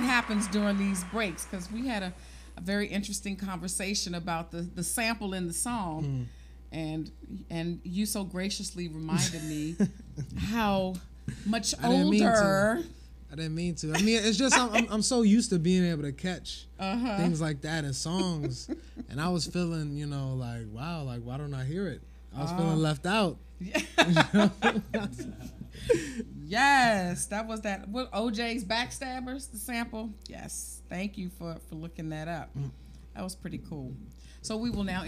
what happens during these breaks, because we had a very interesting conversation about the sample in the song, and you so graciously reminded me how much older. I didn't mean to. I mean, it's just I'm so used to being able to catch things like that in songs, and I was feeling, like, wow, like, why don't I hear it? I was feeling left out. Yes, that was that. What, OJ's Backstabbers, the sample? Yes, thank you for looking that up. That was pretty cool. So we will now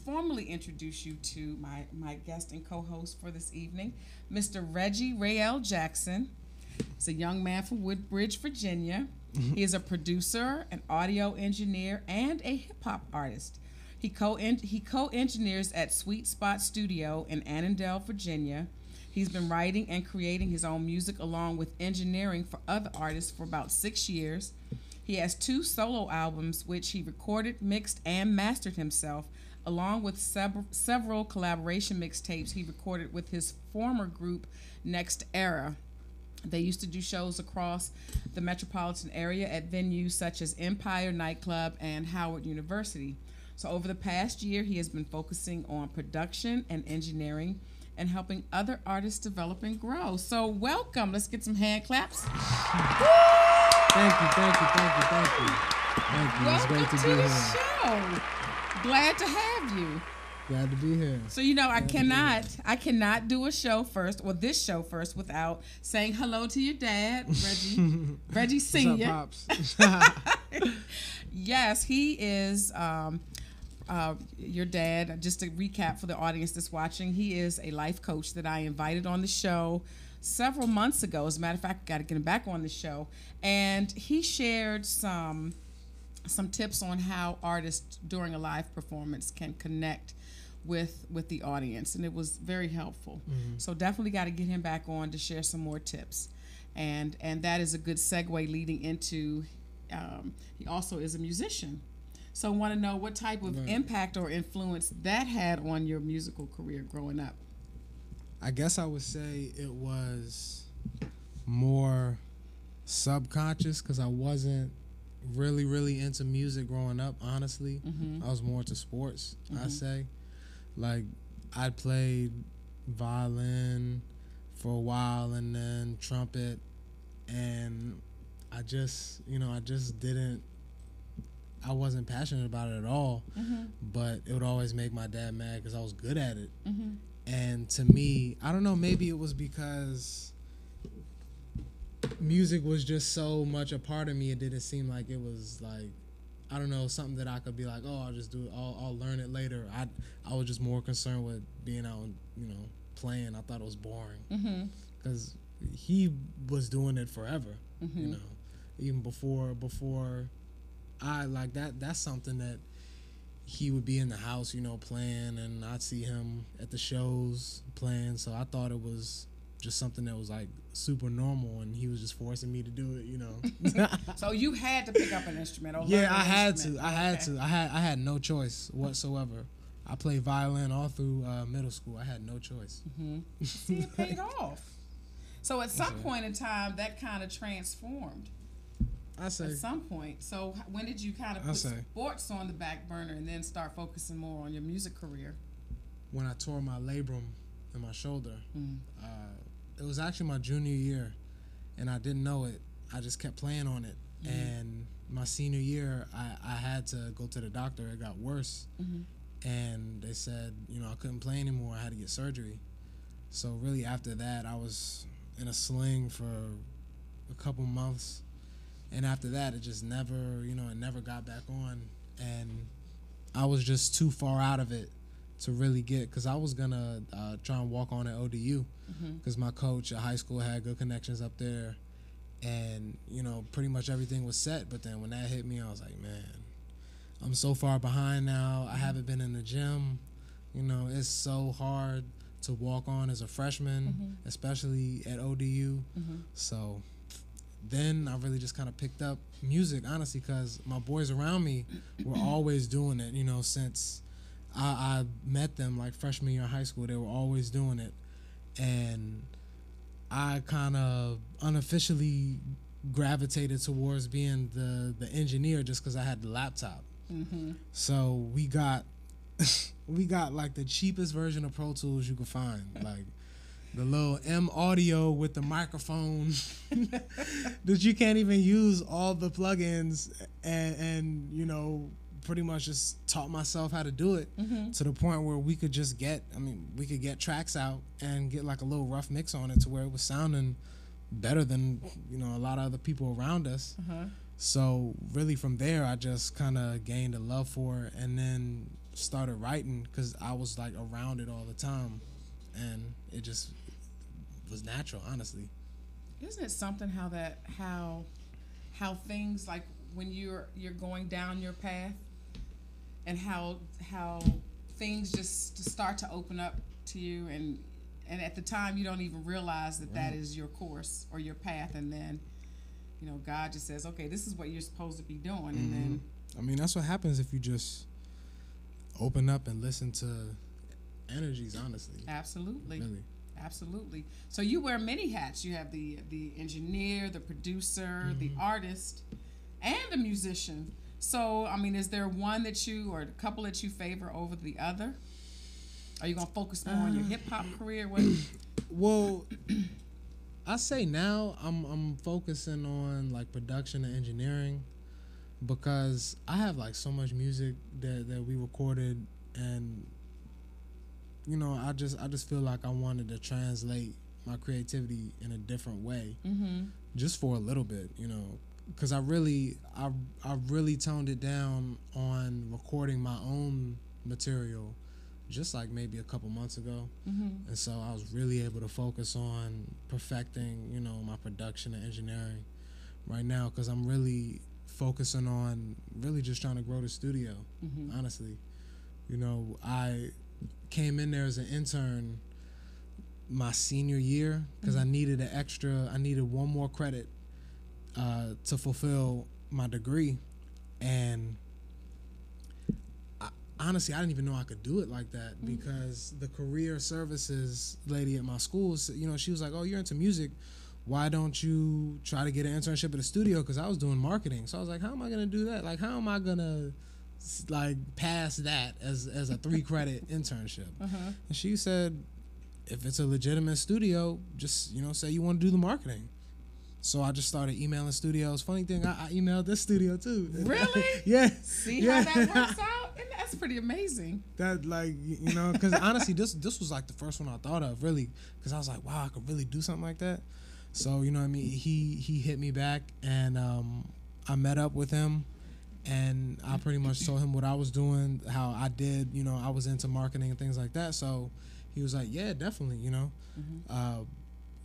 formally introduce you to my guest and co-host for this evening, Mr. Reggie Rayel Jackson. He's a young man from Woodbridge, Virginia. He is a producer, an audio engineer, and a hip-hop artist. He co-engineers at Sweet Spot Studio in Annandale, Virginia. He's been writing and creating his own music along with engineering for other artists for about 6 years. He has 2 solo albums, which he recorded, mixed, and mastered himself, along with several collaboration mixtapes he recorded with his former group, Next Era. They used to do shows across the metropolitan area at venues such as Empire Nightclub and Howard University. So over the past year, he has been focusing on production and engineering and helping other artists develop and grow. So welcome. Let's get some hand claps. Thank you. Welcome It's great to be the here. show. Glad to have you. Glad to be here. So I cannot do this show first without saying hello to your dad, Reggie Senior. What's up, Pops? Yes, he is your dad. Just to recap for the audience that's watching, he is a life coach that I invited on the show several months ago. As a matter of fact, got to get him back on the show, and he shared some tips on how artists during a live performance can connect with the audience, and it was very helpful. So definitely got to get him back on to share some more tips, and that is a good segue leading into he also is a musician. So I want to know what type of impact or influence that had on your musical career growing up. I guess I would say it was more subconscious because I wasn't really into music growing up, honestly. I was more into sports, I say. Like, I played violin for a while and then trumpet, and I wasn't passionate about it at all, but it would always make my dad mad because I was good at it. And to me, I don't know, maybe it was because music was just so much a part of me, it didn't seem like it was like, I don't know, something that I could be like, oh, I'll just do it, I'll learn it later. I was just more concerned with being out and, playing. I thought it was boring because he was doing it forever, even before I, like, that's something that he would be in the house, playing, and I'd see him at the shows playing. So I thought it was just something that was like super normal, and he was just forcing me to do it, So you had to pick up an instrument. Yeah, I had to. I had no choice whatsoever. I played violin all through middle school. I had no choice. See, it paid off. So at some point in time, that kind of transformed. I say. At some point. So when did you kind of put sports on the back burner and then start focusing more on your music career? When I tore my labrum in my shoulder. It was actually my junior year, and I didn't know it. I just kept playing on it. And my senior year, I had to go to the doctor. It got worse. And they said, I couldn't play anymore. I had to get surgery. So really after that, I was in a sling for a couple months. And after that, it just never, it never got back on. And I was just too far out of it to really get, because I was going to try and walk on at ODU, because my coach at high school had good connections up there. And, pretty much everything was set. But then when that hit me, I was like, man, I'm so far behind now. I haven't been in the gym. It's so hard to walk on as a freshman, especially at ODU. So then I really just kind of picked up music, honestly, because my boys around me were always doing it, since I met them like freshman year of high school. They were always doing it. And I kind of unofficially gravitated towards being the engineer just because I had the laptop. Mm-hmm. So we got like the cheapest version of Pro Tools you could find, like the little M Audio with the microphone that you can't even use all the plugins, and you know, pretty much just taught myself how to do it to the point where we could just get tracks out and get like a little rough mix on it to where it was sounding better than, you know, a lot of other people around us. So really from there I just kind of gained a love for it and then started writing because I was like around it all the time, and it just was natural, honestly. Isn't it something how things like when you're going down your path and how things just start to open up to you, and at the time you don't even realize that is your course or your path, and then, you know, God just says, okay, this is what you're supposed to be doing. And then I mean, that's what happens if you just open up and listen to energies, honestly. Absolutely. Really. Absolutely. So you wear many hats. You have the engineer, the producer, the artist, and a musician. So, I mean, is there one that you, or a couple that you favor over the other? Are you going to focus more on your hip-hop career? What? Well, I say now I'm focusing on like production and engineering, because I have like so much music that we recorded, and you know, I just feel like I wanted to translate my creativity in a different way, just for a little bit, you know, because I really toned it down on recording my own material just like maybe a couple months ago. And so I was really able to focus on perfecting, you know, my production and engineering right now, because I'm really focusing on really just trying to grow the studio, honestly. You know, I came in there as an intern my senior year because I needed one more credit to fulfill my degree, and honestly, I didn't even know I could do it like that, because the career services lady at my school, you know, she was like, oh, you're into music, why don't you try to get an internship at a studio? Because I was doing marketing. So I was like, how am I going to do that? Like, how am I going to like pass that as a 3-credit internship? And she said, if it's a legitimate studio, just, you know, say you want to do the marketing. So I just started emailing studios. Funny thing, I emailed this studio too. Really? Yeah. See how that works out? And that's pretty amazing. That, like, you know, because honestly, this was like the first one I thought of, really, because I was like, wow, I could really do something like that. So, you know what I mean? He hit me back, and I met up with him, and I pretty much told him what I was doing, how I did, you know, I was into marketing and things like that. So he was like, yeah, definitely, you know.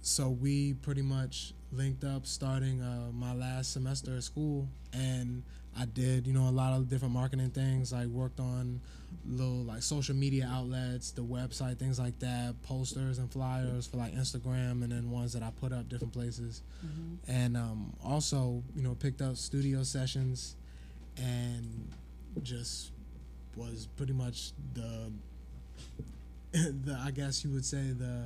So we pretty much linked up starting my last semester at school, and I did, you know, a lot of different marketing things. I worked on little like social media outlets, the website, things like that, posters and flyers for like Instagram, and then ones that I put up different places. And also, you know, picked up studio sessions, and just was pretty much the I guess you would say the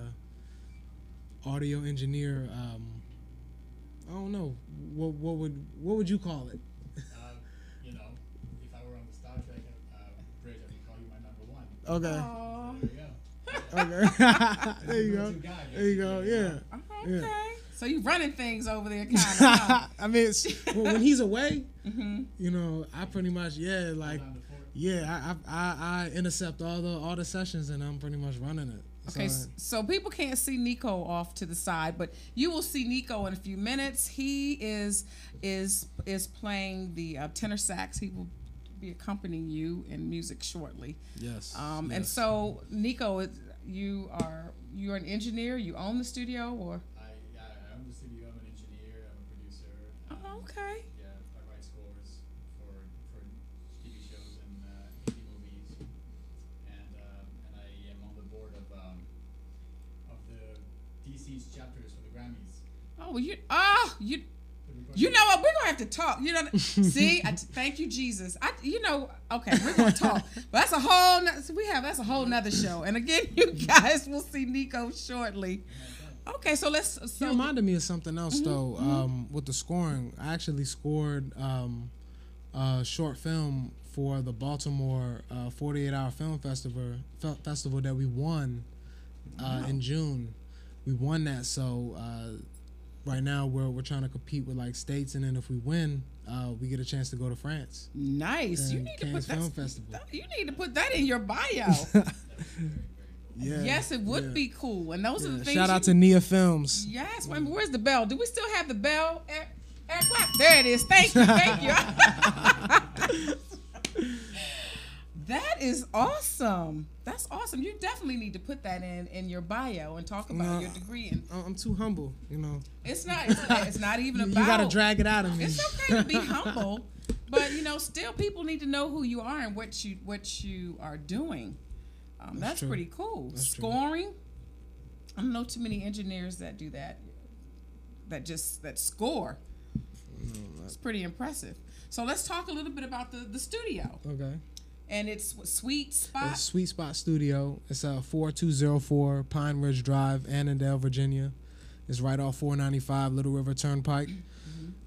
audio engineer. I don't know, what would you call it? You know, if I were on the Star Trek bridge, I would call you my number one. Okay. There you go. There you go. There you go. Yeah. Okay. Yeah. So you running things over there, kind of. Huh? I mean, when he's away, you know, I pretty much like I intercept all the sessions, and I'm pretty much running it. Okay, so people can't see Nico off to the side, but you will see Nico in a few minutes. He is playing the tenor sax. He will be accompanying you in music shortly. Yes. And so Nico, you're an engineer. You own the studio, or? I own the studio. I'm an engineer. I'm a producer. Oh, okay. Yeah, I write scores for TV shows and indie movies, and I am on the board of the DC's chapters for the Grammys. Oh, you know what? We're gonna have to talk. You know, see, thank you, Jesus. Okay, we're gonna talk, but that's a whole. That's a whole nother show. And again, you guys will see Nico shortly. Okay, so let's. You So reminded me of something else though. With the scoring, I actually scored a short film for the Baltimore 48-hour film festival that we won in June. We won that, so right now we're trying to compete with like states, and then if we win, we get a chance to go to France. nice. You and need to Cannes put Film Festival. You need to put that in your bio. Yeah, Yes, it would yeah. be cool. And those are the things. Shout out to Nia Films. Yes. Wait, where's the bell? Do we still have the bell? Eric, what? There it is. Thank you. Thank you. That is awesome. That's awesome. You definitely need to put that in your bio and talk about your degree. And I'm too humble, you know. it's not even about. You gotta drag it out of me. It's okay to be humble, but still people need to know who you are and what you are doing. That's true. pretty cool. That's true. Scoring. I don't know too many engineers that do that. That score. It's pretty impressive. So let's talk a little bit about the studio. Okay. And it's Sweet Spot. It's Sweet Spot Studio. It's 4204 Pine Ridge Drive, Annandale, Virginia. It's right off 495 Little River Turnpike.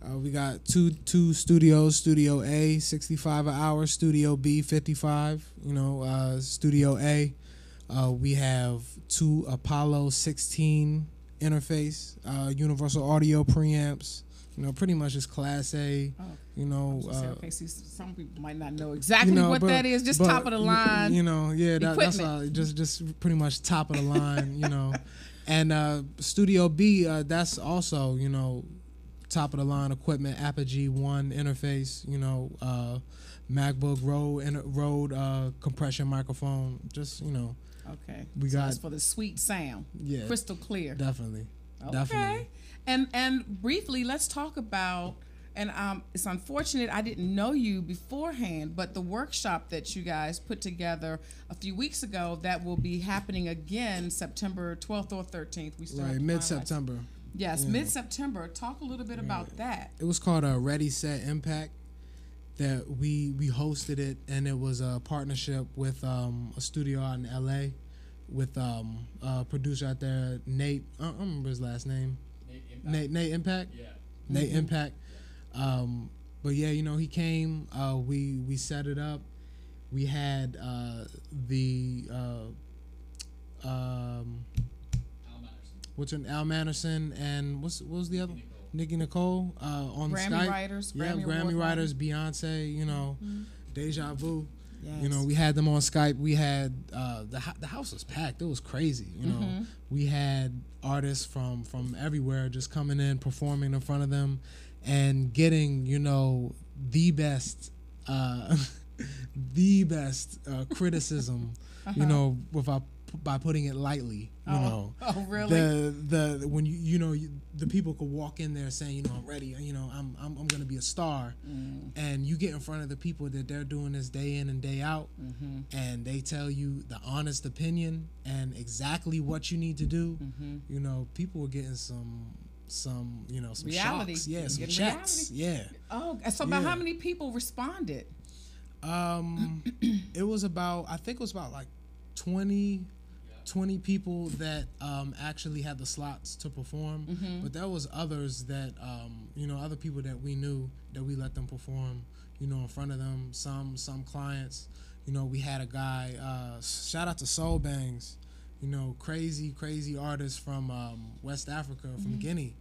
We got two studios. Studio A, 65 an hour. Studio B, 55. Studio A, we have two Apollo 16 interface, universal audio preamps. Pretty much just Class A. Oh. Okay, see, some people might not know exactly what that is. Just top of the line. That's just pretty much top of the line. And Studio B, that's also top of the line equipment, Apogee 1 interface. MacBook Rode compression microphone. Okay. We So got that's for the sweet sound. Yeah, Crystal clear. definitely. Okay. Definitely. And briefly, let's talk about. And it's unfortunate I didn't know you beforehand, but the workshop that you guys put together a few weeks ago that will be happening again September 12th or 13th. We start Right, mid-September. Yes, Yeah. mid-September. Talk a little bit about that. It was called a Ready, Set, Impact. That we hosted it, and it was a partnership with a studio out in LA with a producer out there, Nate. I don't remember his last name. Nate Impact. Yeah. Nate Impact. But yeah, he came. We set it up. We had Al Manderson. Al Manderson and what was the other? Nikki Nicole on Grammy Skype. writers, Grammy Award writers, Beyonce. Deja Vu. Yes. We had them on Skype. We had the house was packed. It was crazy. We had artists from everywhere just coming in, performing in front of them, and getting the best criticism. By putting it lightly. Oh, really? The when the people could walk in there saying I'm ready. I'm gonna be a star, and you get in front of the people that they're doing this day in and day out, and they tell you the honest opinion and exactly what you need to do. People were getting some reality. shocks. Yeah, some Getting checks. reality. Yeah. Oh, so about how many people responded? It was about like 20 people that actually had the slots to perform, but there was others that other people that we knew that we let them perform in front of them. Some clients, we had a guy, shout out to Soul Bangs, crazy artist from West Africa, from Guinea,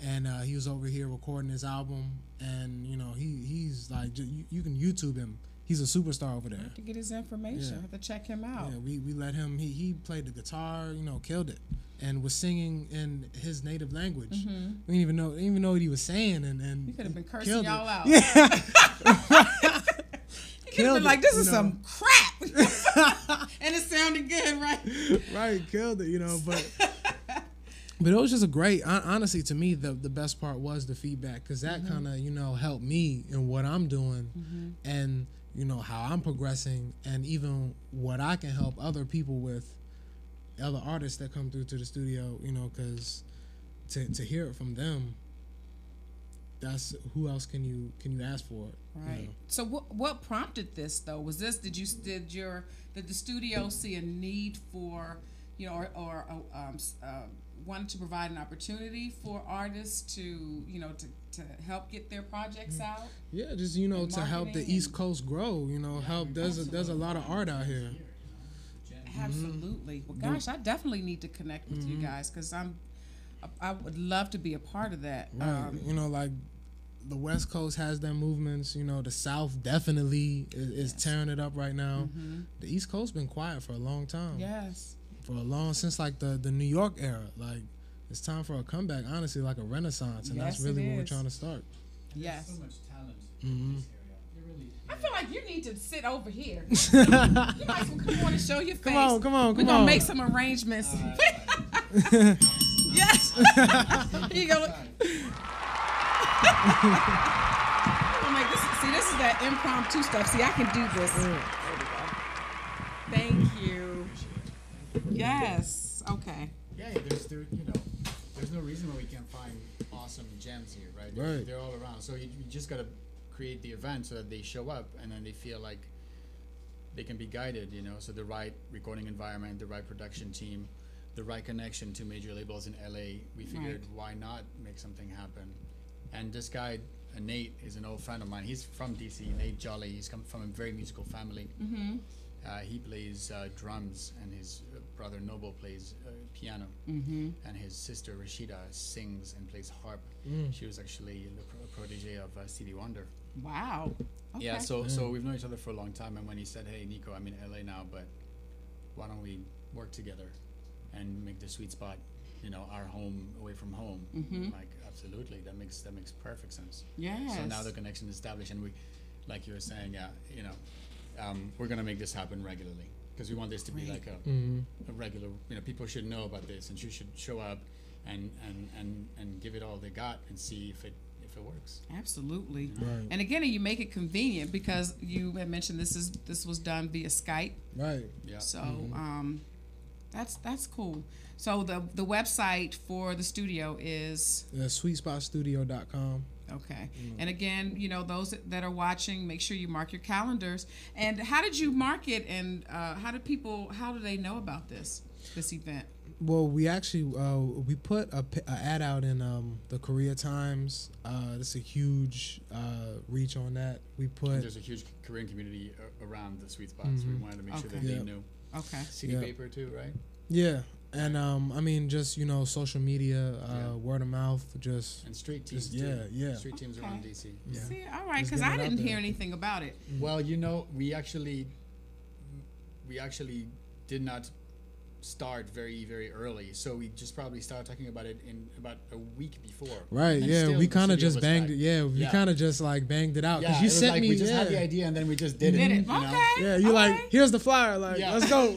and he was over here recording his album, and he's like, you can YouTube him. He's a superstar over there. I have to get his information. Yeah. I have to check him out. Yeah, we let him. He played the guitar, killed it, and was singing in his native language. We didn't even know what he was saying, and You could have been cursing y'all out. Yeah, You could have been like, "This is some crap," and it sounded good, right? Right, killed it, But it was just a great. Honestly, to me, the best part was the feedback, because that kind of helped me in what I'm doing, and how I'm progressing, and even what I can help other people with, other artists that come through to the studio, because to hear it from them, that's who else can you ask for it? Right. So what prompted this though? Was this did the studio see a need for wanted to provide an opportunity for artists to, you know, to help get their projects out. Yeah, just, you know, to help the East Coast grow, you know, help. There's a lot of art out here. Absolutely. Well, gosh, I definitely need to connect with you guys, because I would love to be a part of that. Right. You know, like the West Coast has their movements. You know, the South definitely is tearing it up right now. The East Coast been quiet for a long time. Yes. Since like the New York era. Like, it's time for a comeback, honestly, like a renaissance, and that's really what we're trying to start. Yes. There's so much talent in this area. It really is. I feel like you need to sit over here. You might as well come on and show your face. Come on. We're going to make some arrangements. Yes. Here you go. This is that impromptu stuff. See, I can do this. There we go. Thank you. Yes. Okay. Yeah, there's no reason why we can't find awesome gems here, right? Right. They're all around. So you just got to create the event so that they show up and then they feel like they can be guided, you know. So the right recording environment, the right production team, the right connection to major labels in LA. We figured, why not make something happen? And this guy, Nate, is an old friend of mine. He's from DC, Nate Jolly. He's come from a very musical family. He plays drums, and his brother Noble plays piano, and his sister Rashida sings and plays harp. She was actually the protege of Stevie Wonder. Wow. Okay. Yeah, so we've known each other for a long time, and when he said, "Hey, Nico, I'm in LA now, but why don't we work together and make the Sweet Spot, you know, our home away from home?" Like, absolutely, that makes perfect sense. Yes. So now the connection is established, and we, like you were saying, you know, we're gonna make this happen regularly, because we want this to be like a regular. You know, people should know about this, and you should show up and give it all they got and see if it works. Absolutely. Right. And again, you make it convenient, because you had mentioned this was done via Skype. Right. Yeah. So that's cool. So the website for the studio is sweetspotstudio.com. Okay. And again, you know, those that are watching, make sure you mark your calendars. And how did you market, and how do they know about this event? Well, we actually we put a ad out in the Korea Times. There's a huge reach on that. There's a huge Korean community around the Sweet Spot, so we wanted to make sure that they knew. Okay. City paper too, right? Yeah. And I mean, just, you know, social media, word of mouth, just and street teams. Street teams around DC. Yeah. See, all right, because I didn't hear anything about it. Well, you know, we actually did not start very, very early, so we just probably started talking about it in about a week before. Right. And we kind of just banged it. Yeah, we kind of just like banged it out, because you sent me. We just had the idea, and then we just did it. Okay. You know? Yeah, you like, here's the flyer, like, let's go.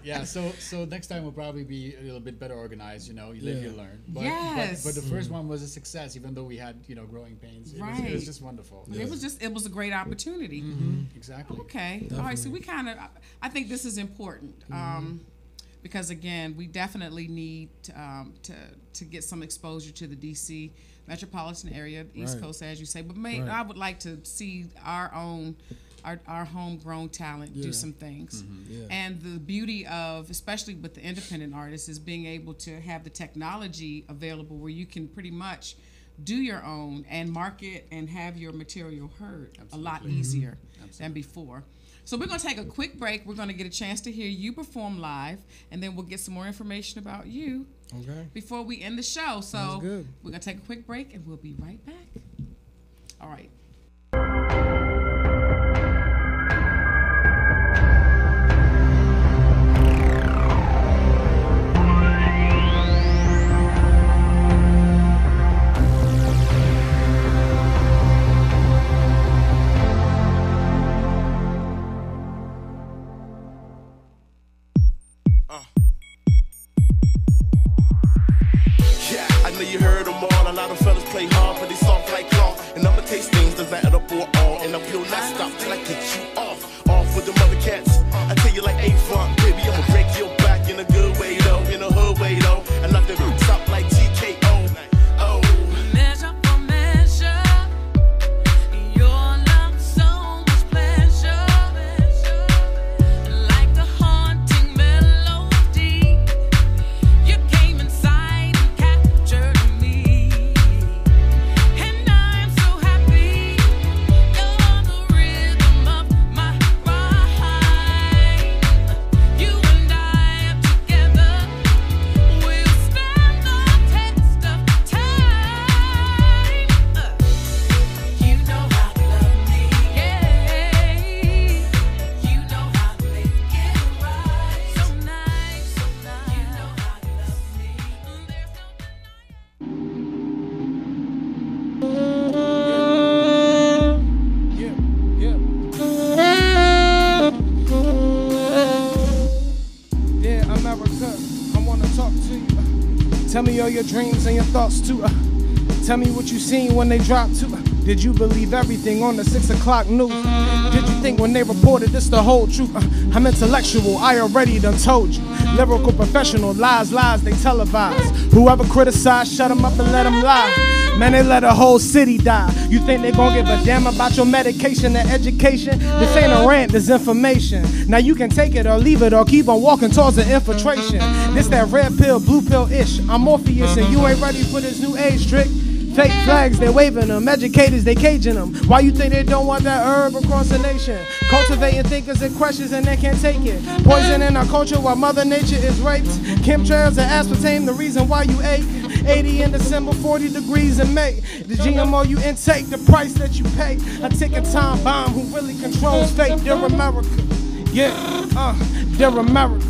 Yeah. So next time we'll probably be a little bit better organized. You know, you live, you learn. But, yes. But the first one was a success, even though we had, you know, growing pains. It was just wonderful. Yeah. It was a great opportunity. Exactly. Okay. Definitely. All right. So we I think this is important. Because again, we definitely need to get some exposure to the DC metropolitan area, East Coast, as you say. But I would like to see our homegrown talent do some things. And the beauty of, especially with the independent artists, is being able to have the technology available where you can pretty much do your own and market and have your material heard a lot easier than before. So we're going to take a quick break. We're going to get a chance to hear you perform live, and then we'll get some more information about you before we end the show. So we're going to take a quick break, and we'll be right back. All right. Came and Tell me all your dreams and your thoughts too. Tell me what you seen when they dropped too. Did you believe everything on the 6 o'clock news? Did you think when they reported this the whole truth? I'm intellectual, I already done told you. Lyrical professional, lies, they televise. Whoever criticized, shut them up and let them lie. Man, they let a whole city die. You think they gon' give a damn about your medication and education? This ain't a rant, this information. Now you can take it or leave it or keep on walking towards the infiltration. This that red pill, blue pill-ish. I'm Morpheus and you ain't ready for this new age trick. Fake flags, they waving them. Educators, they caging them. Why you think they don't want that herb across the nation? Cultivating thinkers and questions and they can't take it. Poison in our culture while Mother Nature is raped. Chemtrails and aspartame, the reason why you ache. 80 in December, 40 degrees in May. The GMO you intake, the price that you pay. A ticking time bomb who really controls fate. Dear America, yeah, dear America,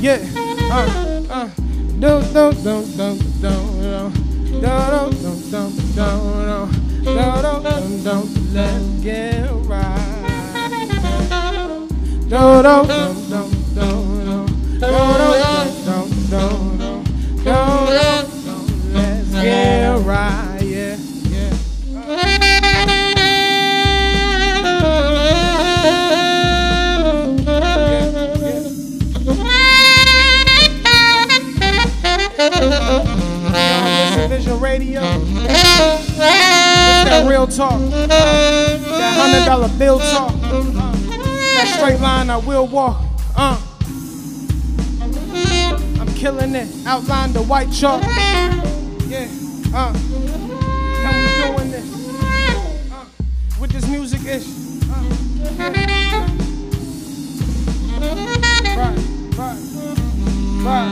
yeah, don't. Let's get right. Let's get right, yeah. Vision Radio. It's that real talk. That $100 bill talk. That straight line I will walk. I'm killing it. Outline the white chalk. Yeah. And we doing this. With this music ish. Right.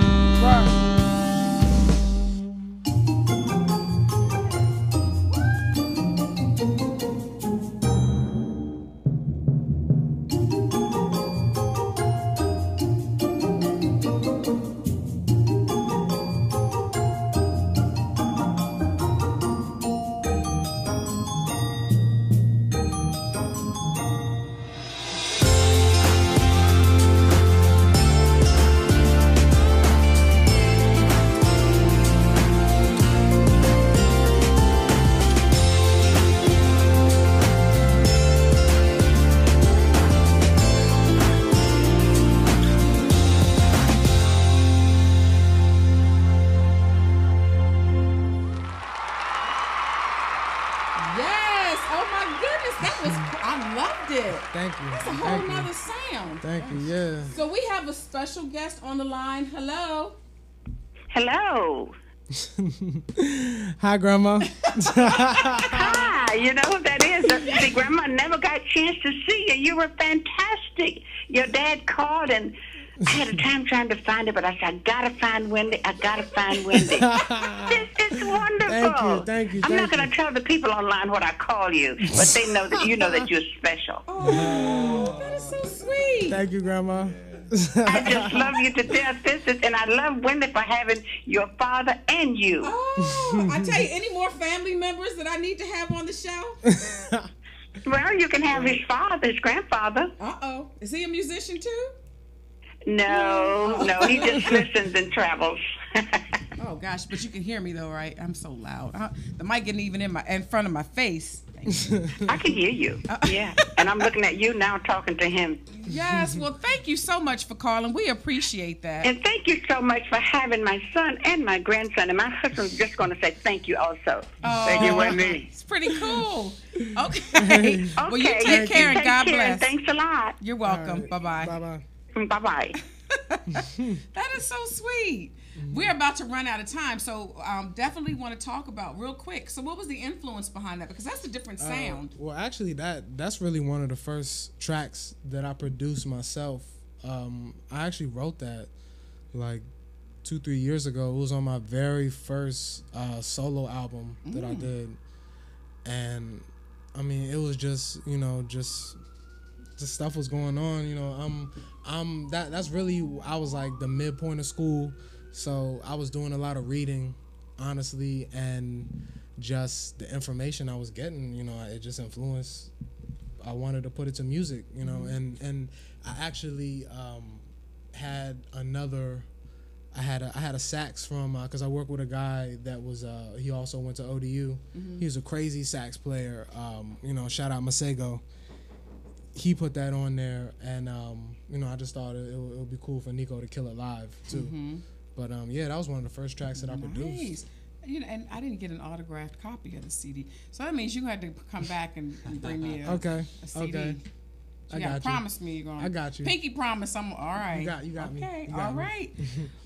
Thank you. That's a whole nother sound. Thank you, yeah. So we have a special guest on the line. Hello. Hello. Hi, Grandma. Hi, you know who that is? See, Grandma never got a chance to see you. You were fantastic. Your dad called and I had a time trying to find it, but I said, I gotta find Wendy. This is wonderful. Thank you. I'm not gonna tell the people online what I call you, but they know that you know that you're special. Oh, that is so sweet. Thank you, Grandma. I just love you to death, and I love Wendy for having your father and you. Oh, I tell you, any more family members that I need to have on the show? Well, you can have his father, his grandfather. Is he a musician too? No, he just listens and travels. Oh gosh, but you can hear me though, right? I'm so loud. The mic isn't even in front of my face. I can hear you. Yeah, and I'm looking at you now, talking to him. Yes. Well, thank you so much for calling. We appreciate that. And thank you so much for having my son and my grandson. And my husband's just going to say thank you also. Thank you, Wendy. It's pretty cool. Okay. Well, you take care and God bless. Thanks a lot. You're welcome. Right. Bye-bye. Bye-bye. Bye-bye. That is so sweet. We're about to run out of time, so definitely want to talk about real quick. So what was the influence behind that? Because that's a different sound. Well, actually, that's really one of the first tracks that I produced myself. I actually wrote that like 2-3 years ago. It was on my very first solo album that I did. And, I mean, it was just, just stuff was going on. That's really, I was like the midpoint of school. So I was doing a lot of reading, honestly, and just the information I was getting, it just influenced. I wanted to put it to music, and I actually had another I had a sax from because I work with a guy that was he also went to ODU. He was a crazy sax player. Shout out Masego. He put that on there, and I just thought it would be cool for Nico to kill it live too. But that was one of the first tracks that I produced. And I didn't get an autographed copy of the CD, so that means you had to come back and bring me a CD. Okay. You gotta promise me you're gonna. I got you. Pinky promise. I'm all right. You got me. Okay, all right.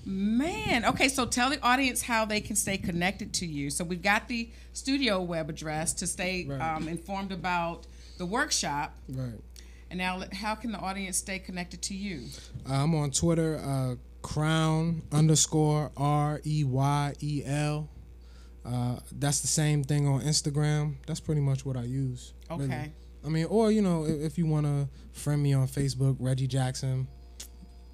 Man. Okay, so tell the audience how they can stay connected to you. So we've got the studio web address to stay informed about the workshop. Right. And now, how can the audience stay connected to you? I'm on Twitter, crown_REYEL. That's the same thing on Instagram. That's pretty much what I use. Okay. Really. I mean, or if you want to friend me on Facebook, Reggie Jackson,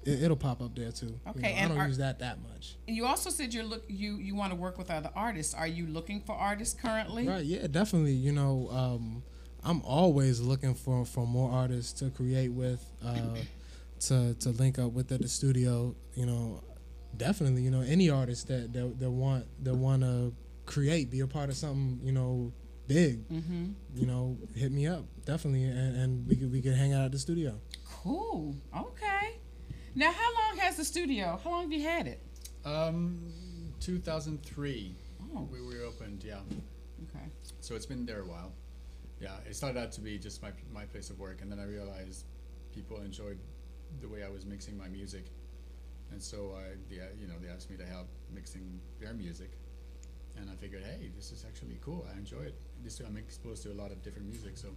it'll pop up there too. Okay, I don't use that much. And you also said you want to work with other artists. Are you looking for artists currently? Right. Yeah, definitely. I'm always looking for more artists to create with, to link up with at the studio. Definitely. Any artist that want to create, be a part of something. Big, hit me up definitely, and we could hang out at the studio. Cool. Okay. Now, how long has the studio? How long have you had it? 2003. Oh. We opened. Yeah. Okay. So it's been there a while. Yeah. It started out to be just my place of work, and then I realized people enjoyed the way I was mixing my music, and so they asked me to help mixing their music. And I figured, hey, this is actually cool. I enjoy it. I'm exposed to a lot of different music. So,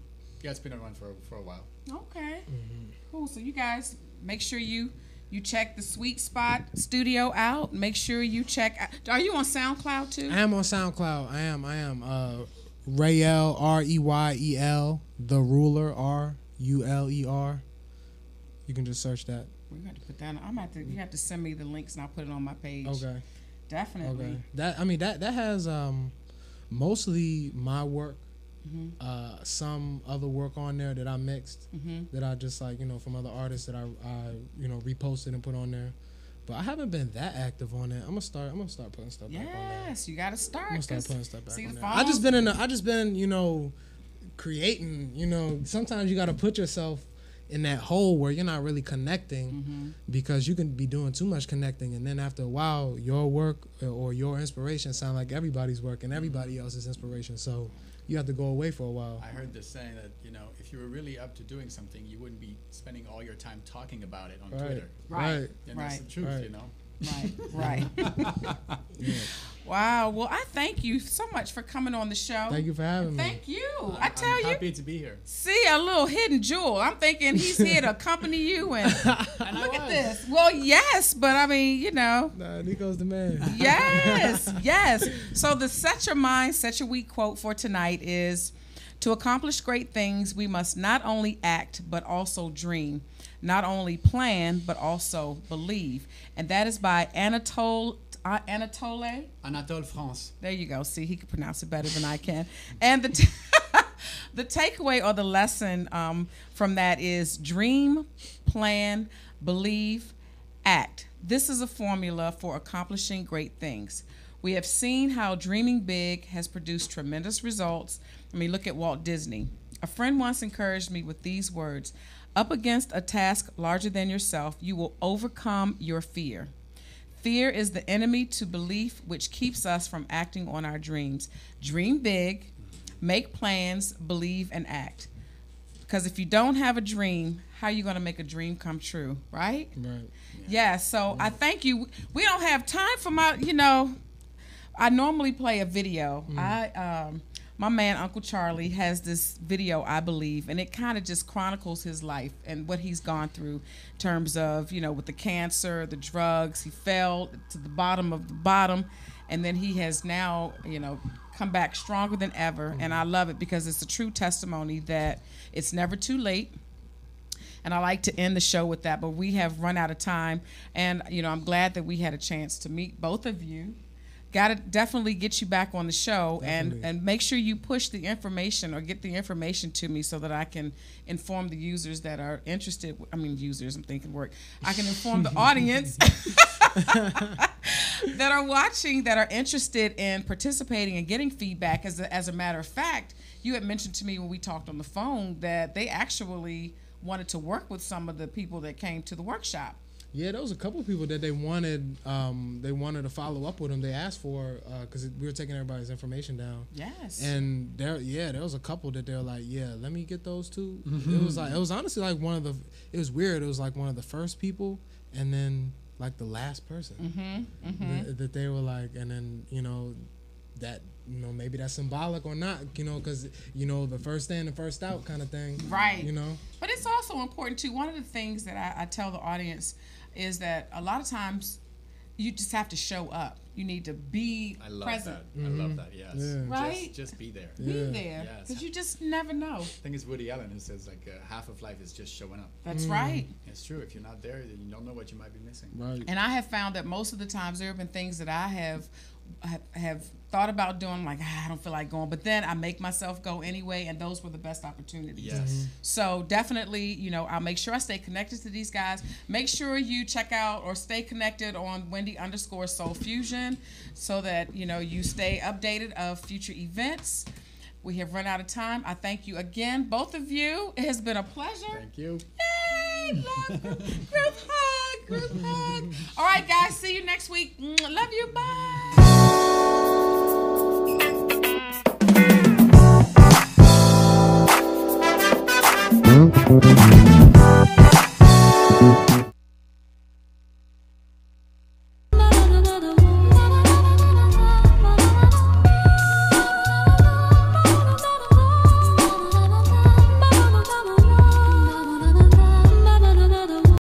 yeah, it's been around for a while. Okay. Cool. So you guys make sure you check the Sweet Spot Studio out. Make sure you check. Are you on SoundCloud too? I am on SoundCloud. I am. Rayel, REYEL, The Ruler, RULER. You can just search that. We got to put that. You have to send me the links and I'll put it on my page. Okay. Definitely. Okay. That has mostly my work, some other work on there that I mixed, that I just from other artists that I reposted and put on there. But I haven't been that active on it. I'm gonna start putting stuff back on there. Yes, you gotta start. I'm gonna start putting stuff back on there. I just been creating. Sometimes you gotta put yourself in that hole where you're not really connecting, because you can be doing too much connecting, and then after a while your work or your inspiration sound like everybody's work and everybody else's inspiration, so you have to go away for a while. I heard this saying that if you were really up to doing something, you wouldn't be spending all your time talking about it on Twitter. Right. And that's the truth. Right. Wow. Well, I thank you so much for coming on the show. Thank you for having me. Thank you. I'm happy to be here. See, a little hidden jewel. I'm thinking he's here to accompany you, and look at this. Well, yes, but I mean, Nah, Nico's the man. Yes. So the Set Your Mind, Set Your Week quote for tonight is, to accomplish great things, we must not only act, but also dream. Not only plan, but also believe. And that is by Anatole France. There you go. See, he can pronounce it better than I can. And the takeaway or the lesson from that is dream, plan, believe, act. This is a formula for accomplishing great things. We have seen how dreaming big has produced tremendous results. I mean, look at Walt Disney. A friend once encouraged me with these words: up against a task larger than yourself, you will overcome your fear. Fear is the enemy to belief, which keeps us from acting on our dreams. Dream big, make plans, believe, and act. Because if you don't have a dream, how are you going to make a dream come true, right? Right. Yeah, so I thank you. We don't have time for I normally play a video. My man, Uncle Charlie, has this video, I believe, and it kind of just chronicles his life and what he's gone through in terms of, with the cancer, the drugs. He fell to the bottom of the bottom, and then he has now, come back stronger than ever. And I love it because it's a true testimony that it's never too late. And I like to end the show with that, but we have run out of time. And, I'm glad that we had a chance to meet both of you. Got to definitely get you back on the show, and make sure you push the information or get the information to me so that I can inform the users that are interested. I can inform the audience that are watching, that are interested in participating and getting feedback. As a matter of fact, you had mentioned to me when we talked on the phone that they actually wanted to work with some of the people that came to the workshop. Yeah, there was a couple of people that they wanted to follow up with them. They asked for, because we were taking everybody's information down. Yes. And there was a couple that they were like, yeah, let me get those too. It was honestly like it was weird. It was like one of the first people, and then like the last person that they were like, and then that maybe that's symbolic or not, because the first in and first out kind of thing, right? But it's also important too. One of the things that I tell the audience is that a lot of times you just have to show up. You need to be present. I love that. Yes. Yeah. Right. Just be there. Be there, because you just never know. I think it's Woody Allen who says like half of life is just showing up. That's right. It's true. If you're not there, then you don't know what you might be missing. Right. And I have found that most of the times there have been things that I have thought about doing, like I don't feel like going, but then I make myself go anyway, and those were the best opportunities. Yes. So definitely, I'll make sure I stay connected to these guys. Make sure you check out or stay connected on Wendy_SoulFusion so that you stay updated of future events. We have run out of time. I thank you again, both of you. It has been a pleasure. Thank you. Yay! Love. Group hug. Group hug. All right, guys. See you next week. Love you. Bye.